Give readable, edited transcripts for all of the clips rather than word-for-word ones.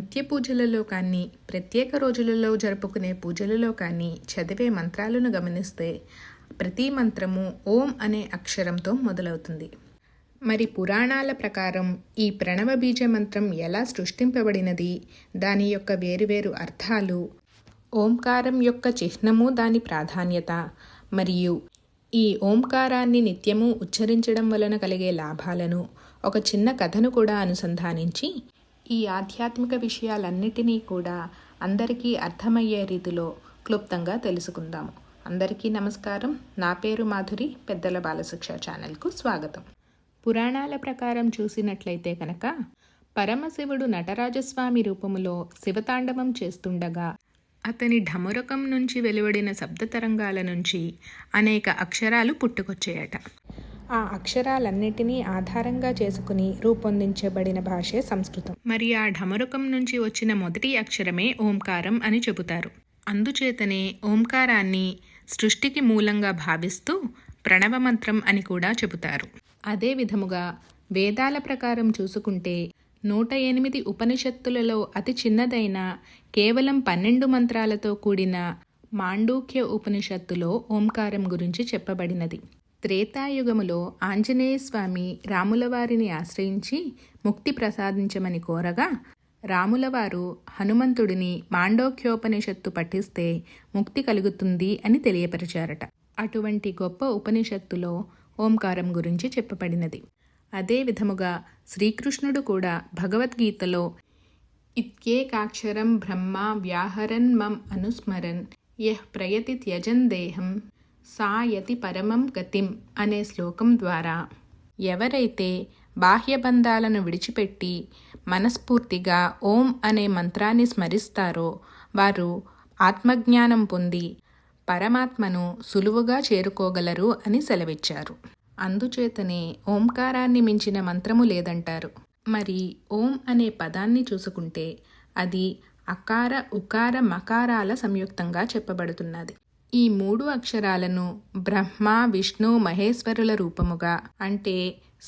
నిత్య పూజలలో కానీ ప్రత్యేక రోజులలో జరుపుకునే పూజలలో కానీ చదివే మంత్రాలను గమనిస్తే ప్రతి మంత్రము ఓం అనే అక్షరంతో మొదలవుతుంది. మరి పురాణాల ప్రకారం ఈ ప్రణవ బీజ మంత్రం ఎలా సృష్టింపబడినది, దాని యొక్క వేరువేరు అర్థాలు, ఓంకారం యొక్క చిహ్నము, దాని ప్రాధాన్యత మరియు ఈ ఓంకారాన్ని నిత్యము ఉచ్చరించడం వలన కలిగే లాభాలను ఒక చిన్న కథను కూడా అనుసంధానించి ఈ ఆధ్యాత్మిక విషయాలన్నిటినీ కూడా అందరికీ అర్థమయ్యే రీతిలో క్లుప్తంగా తెలుసుకుందాము. అందరికీ నమస్కారం. నా పేరు మాధురి. పెద్దల బాలశిక్ష ఛానల్కు స్వాగతం. పురాణాల ప్రకారం చూసినట్లయితే కనుక పరమశివుడు నటరాజస్వామి రూపములో శివతాండవం చేస్తుండగా అతని ఢమరుకం నుంచి వెలువడిన శబ్ద తరంగాల నుంచి అనేక అక్షరాలు పుట్టుకొచ్చాయట. ఆ అక్షరాలన్నిటినీ ఆధారంగా చేసుకుని రూపొందించబడిన భాషే సంస్కృతం. మరి ఆ ఢమరుకం నుంచి వచ్చిన మొదటి అక్షరమే ఓంకారం అని చెబుతారు. అందుచేతనే ఓంకారాన్ని సృష్టికి మూలంగా భావిస్తూ ప్రణవ మంత్రం అని కూడా చెబుతారు. అదే విధముగా వేదాల ప్రకారం చూసుకుంటే 108 ఉపనిషత్తులలో అతి చిన్నదైన కేవలం 12 మంత్రాలతో కూడిన మాండూక్య ఉపనిషత్తులో ఓంకారం గురించి చెప్పబడినది. త్రేతాయుగములో ఆంజనేయ స్వామి రాములవారిని ఆశ్రయించి ముక్తి ప్రసాదించమని కోరగా రాములవారు హనుమంతుడిని మాండోక్యోపనిషత్తు పఠిస్తే ముక్తి కలుగుతుంది అని తెలియపరిచారట. అటువంటి గొప్ప ఉపనిషత్తులో ఓంకారం గురించి చెప్పబడినది. అదే విధముగా శ్రీకృష్ణుడు కూడా భగవద్గీతలో ఇత్యేకాక్షరం బ్రహ్మ వ్యాహరన్ మం అనుస్మరన్ యః ప్రయతి త్యజన్ దేహం సాయతి పరమం గతిం అనే శ్లోకం ద్వారా ఎవరైతే బాహ్యబంధాలను విడిచిపెట్టి మనస్ఫూర్తిగా ఓం అనే మంత్రాన్ని స్మరిస్తారో వారు ఆత్మజ్ఞానం పొంది పరమాత్మను సులువుగా చేరుకోగలరు అని సెలవిచ్చారు. అందుచేతనే ఓంకారాన్ని మించిన మంత్రము లేదంటారు. మరి ఓం అనే పదాన్ని చూసుకుంటే అది అకార ఉకార మకారాల సంయుక్తంగా చెప్పబడుతున్నది. ఈ 3 అక్షరాలను బ్రహ్మ విష్ణు మహేశ్వరుల రూపముగా, అంటే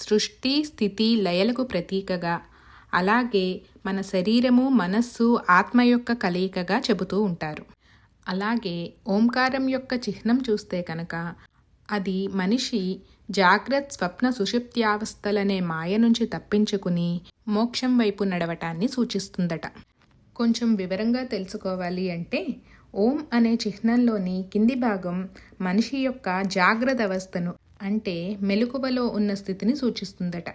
సృష్టి స్థితి లయలకు ప్రతీకగా, అలాగే మన శరీరము మనస్సు ఆత్మ యొక్క కలయికగా చెబుతూ ఉంటారు. అలాగే ఓంకారం యొక్క చిహ్నం చూస్తే కనుక అది మనిషి జాగ్రత్త స్వప్న సుషుప్త్యావస్థలనే మాయ నుంచి తప్పించుకుని మోక్షం వైపు నడవటాన్ని సూచిస్తుందట. కొంచెం వివరంగా తెలుసుకోవాలి అంటే ఓం అనే చిహ్నంలోని కింది భాగం మనిషి యొక్క జాగ్రత్త అవస్థను, అంటే మెలకువలో ఉన్న స్థితిని సూచిస్తుందట.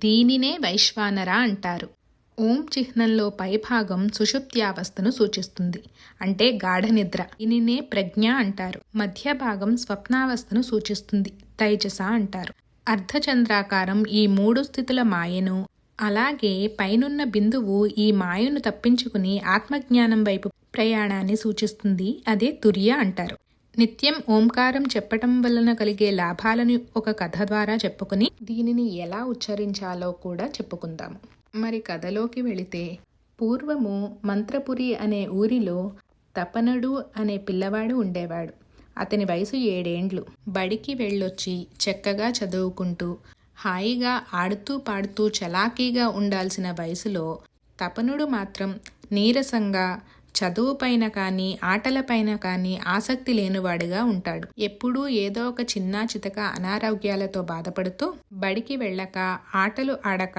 దీనినే వైశ్వానర అంటారు. ఓం చిహ్నంలో పై భాగం సుషుప్త్యావస్థను సూచిస్తుంది, అంటే గాఢ నిద్ర. దీనినే ప్రజ్ఞ అంటారు. మధ్య భాగం స్వప్నావస్థను సూచిస్తుంది, తైజస అంటారు. అర్ధచంద్రాకారం ఈ 3 స్థితుల మాయను, అలాగే పైనున్న బిందువు ఈ మాయను తప్పించుకుని ఆత్మజ్ఞానం వైపు ప్రయాణాన్ని సూచిస్తుంది, అదే తుర్య అంటారు. నిత్యం ఓంకారం చెప్పటం వలన కలిగే లాభాలను ఒక కథ ద్వారా చెప్పుకుని దీనిని ఎలా ఉచ్చరించాలో కూడా చెప్పుకుందాము. మరి కథలోకి వెళితే, పూర్వము మంత్రపురి అనే ఊరిలో తపనుడు అనే పిల్లవాడు ఉండేవాడు. అతని వయసు 7 ఏండ్లు. బడికి వెళ్ళొచ్చి చక్కగా చదువుకుంటూ హాయిగా ఆడుతూ పాడుతూ చలాకీగా ఉండాల్సిన వయసులో తపనుడు మాత్రం నీరసంగా చదువుపైన కానీ ఆటలపైన కానీ ఆసక్తి లేనివాడిగా ఉంటాడు. ఎప్పుడూ ఏదో ఒక చిన్న చితక అనారోగ్యాలతో బాధపడుతూ బడికి వెళ్ళక ఆటలు ఆడక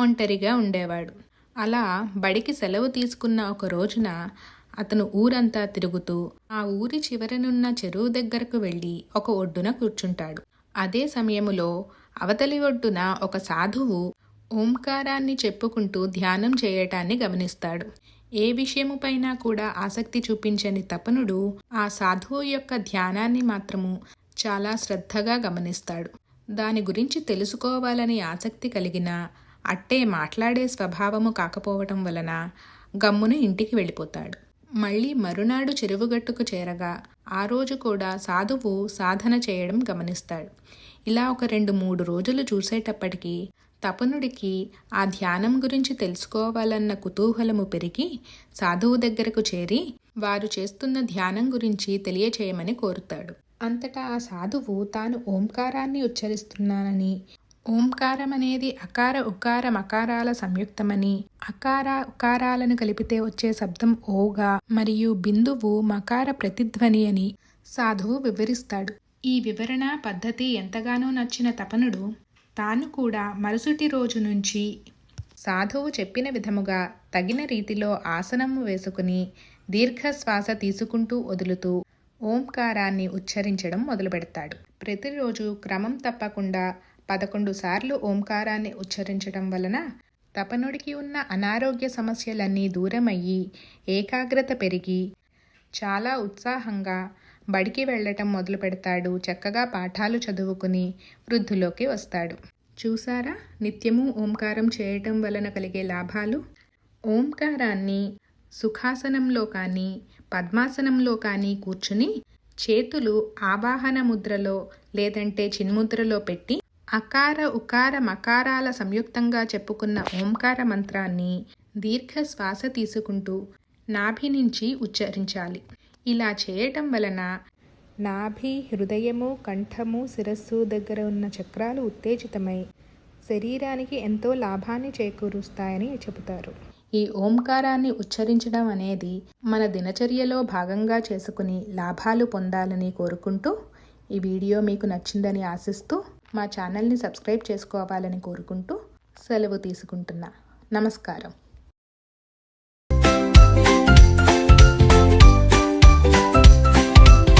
ఒంటరిగా ఉండేవాడు. అలా బడికి సెలవు తీసుకున్న ఒక రోజున అతను ఊరంతా తిరుగుతూ ఆ ఊరి చివరనున్న చెరువు దగ్గరకు వెళ్ళి ఒక ఒడ్డున కూర్చుంటాడు. అదే సమయములో అవతలి ఒడ్డున ఒక సాధువు ఓంకారాన్ని చెప్పుకుంటూ ధ్యానం చేయటాన్ని గమనిస్తాడు. ఏ విషయముపైనా కూడా ఆసక్తి చూపించని తపనుడు ఆ సాధువు యొక్క ధ్యానాన్ని మాత్రము చాలా శ్రద్ధగా గమనిస్తాడు. దాని గురించి తెలుసుకోవాలని ఆసక్తి కలిగినా అట్టే మాట్లాడే స్వభావము కాకపోవటం వలన గమ్మును ఇంటికి వెళ్ళిపోతాడు. మళ్ళీ మరునాడు చెరువుగట్టుకు చేరగా ఆ రోజు కూడా సాధువు సాధన చేయడం గమనిస్తాడు. ఇలా ఒక 2-3 రోజులు చూసేటప్పటికీ తపనుడికి ఆ ధ్యానం గురించి తెలుసుకోవాలన్న కుతూహలము పెరిగి సాధువు దగ్గరకు చేరి వారు చేస్తున్న ధ్యానం గురించి తెలియచేయమని కోరుతాడు. అంతటా ఆ సాధువు తాను ఓంకారాన్ని ఉచ్చరిస్తున్నానని, ఓంకారం అనేది అకార ఉకార మకారాల సంయుక్తమని, అకార ఉకారాలను కలిపితే వచ్చే శబ్దం ఓగా మరియు బిందువు మకార ప్రతిధ్వని అని సాధువు వివరిస్తాడు. ఈ వివరణ పద్ధతి ఎంతగానో నచ్చిన తపనుడు తాను కూడా మరుసటి రోజు నుంచి సాధువు చెప్పిన విధముగా తగిన రీతిలో ఆసనము వేసుకుని దీర్ఘశ్వాస తీసుకుంటూ వదులుతూ ఓంకారాన్ని ఉచ్చరించడం మొదలుపెడతాడు. ప్రతిరోజు క్రమం తప్పకుండా 11 సార్లు ఓంకారాన్ని ఉచ్చరించడం వలన తపనుడికి ఉన్న అనారోగ్య సమస్యలన్నీ దూరమయ్యి ఏకాగ్రత పెరిగి చాలా ఉత్సాహంగా బడికి వెళ్ళటం మొదలు పెడతాడు. చక్కగా పాఠాలు చదువుకుని వృద్ధిలోకి వస్తాడు. చూసారా నిత్యము ఓంకారం చేయటం వలన కలిగే లాభాలు? ఓంకారాన్ని సుఖాసనంలో కానీ పద్మాసనంలో కానీ కూర్చుని చేతులు ఆవాహన ముద్రలో లేదంటే చిన్ముద్రలో పెట్టి అకార ఉకార మకారాల సంయుక్తంగా చెప్పుకున్న ఓంకార మంత్రాన్ని దీర్ఘ శ్వాస తీసుకుంటూ నాభి నుంచి ఉచ్చరించాలి. ఇలా చేయటం వలన నాభి, హృదయము, కంఠము, శిరస్సు దగ్గర ఉన్న చక్రాలు ఉత్తేజితమై శరీరానికి ఎంతో లాభాన్ని చేకూరుస్తాయని చెబుతారు. ఈ ఓంకారాన్ని ఉచ్చరించడం అనేది మన దినచర్యలో భాగంగా చేసుకుని లాభాలు పొందాలని కోరుకుంటూ ఈ వీడియో మీకు నచ్చిందని ఆశిస్తూ మా ఛానల్ని సబ్స్క్రైబ్ చేసుకోవాలని కోరుకుంటూ సెలవు తీసుకుంటున్నా. నమస్కారం.